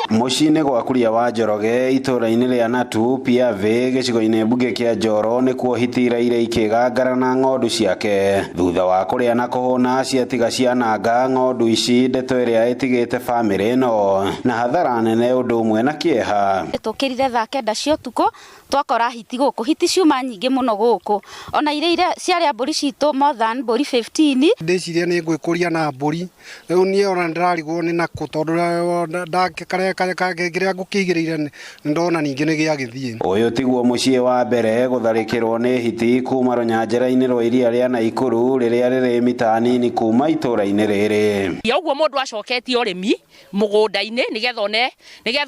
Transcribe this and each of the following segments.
Mucine gwa kuria wa Njoroge itura-ini ria Natu Piave gicigo-ini mbunge kia Njoro ni kuo hitiraire ikigangara na ng'ondu ciake thutha wa kuria na kuhuna ciatiga ciananga ng'ondu ici ndeto iria itigite family no na hathara nene undu umwe na kieha tukirire thaa 9 cia utuku twakora hiti guku hiti ciuma nyingi muno guku ona ire ciaria mburi citu more than mburi 15 ndiciria ni ngwikuria na mburi riu nie ona ndarigwo ni nako tondu kagiria ngukigirire ndona ningi ni gia githie uyu tiguo mucie wa mbere gutharikirwo ni hiti kuma runyanjera-ini rwa iria ria Naikuru riria riri mita nini kuma itura-ini riri ya uguo mundu acoketie urimi mugunda-ini nigetha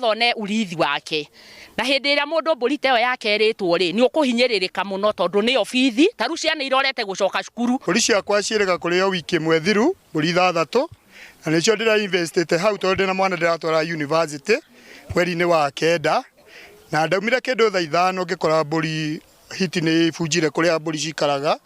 one urithi wake na hindi ira mundu mburi teyo yake ritwo ri ni ukuhinyiririka muno tondu ni obithi taru ciana irorete gucoka cukuru mburi ciakwa ciiriga kuria wiki imwe thiru mburi 6 na nicio ndira investite hau tondu ndina mwana ndiratwara university mweri-ini wa 9 na ndaumire kindu thaa 5 ngikora mburi hiti ni bunjire kuria mburi cikaraga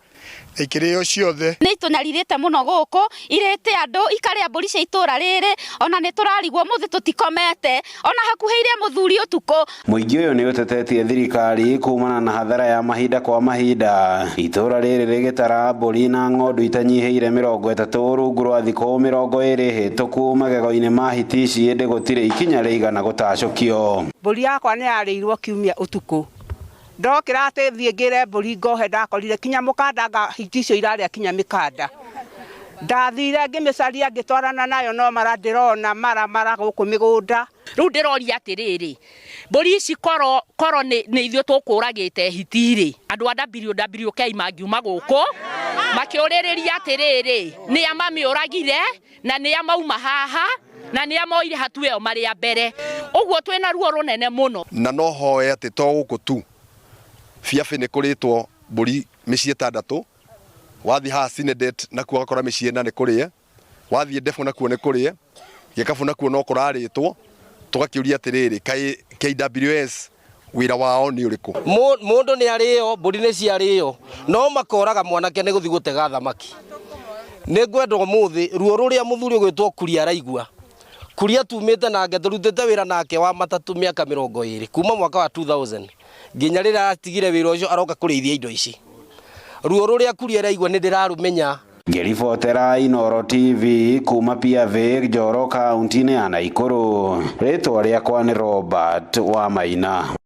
ikirio ciothe ni tunyaririte muno guku irite andu ikaria mburi cia itura riri ona ni turarigwo muthi tutikomete ona hakuhiire muthuri utuku muingi uyu ni utetetie thirikari kumana na hathara ya mahinda kwa mahinda itura riri rigitara mburi na ng'ondu itanyihiire 30 rungu rwa thiku 20 hituku magego-ini ma hiti ici indi gutire ikinya rigana gutacukio mburi yakwa ni yarirwo kiumia utuku ndokira ati thie ngire mburi ngohe ndakorire kinya mukanda hiti icio iraria kinya mikanda ndathire ngimicaria ngitwarana nayo no mara ndirona mara guku migunda riu ndiroria atiriri mburi ici koro ni ithio tukuragite hitiri andu a WWK mangiuma guku makiuririria atiriri ni amamiuragire na ni amauma haha na ni amoire hatu eo mari ya mbere uguo twina ruo runene muno na no hoe ati to guku tu Fiafe ni kuritwo mburi micie 6 wathi ha Sinedet na kuo gakora micie 4 kurie wathi Defo na kuo ni kurie Gikabu na kuo no kuraritwo tugakiuria atiriri KWS wira wao ni uriku mundu ni ario mburi ni ciario no makoraga mwanake ni guthi gutega thamaki ni ngwendwo muthi ruo ruria muthuri gwitwo Kuria araigua Kuria tumite na ngeturutite wira nake wa matatu miaka 20 kuma mwaka wa 2000 nginya rira atigire wira ucio aroka kurithia indo ici ruo ruria Kuria araigua ni ndirarumenya ngiribotera Inooro TV kuma Piave Njoro kaunti-ini ya Naikuru ritwa riakwa ni Robert Wamaina.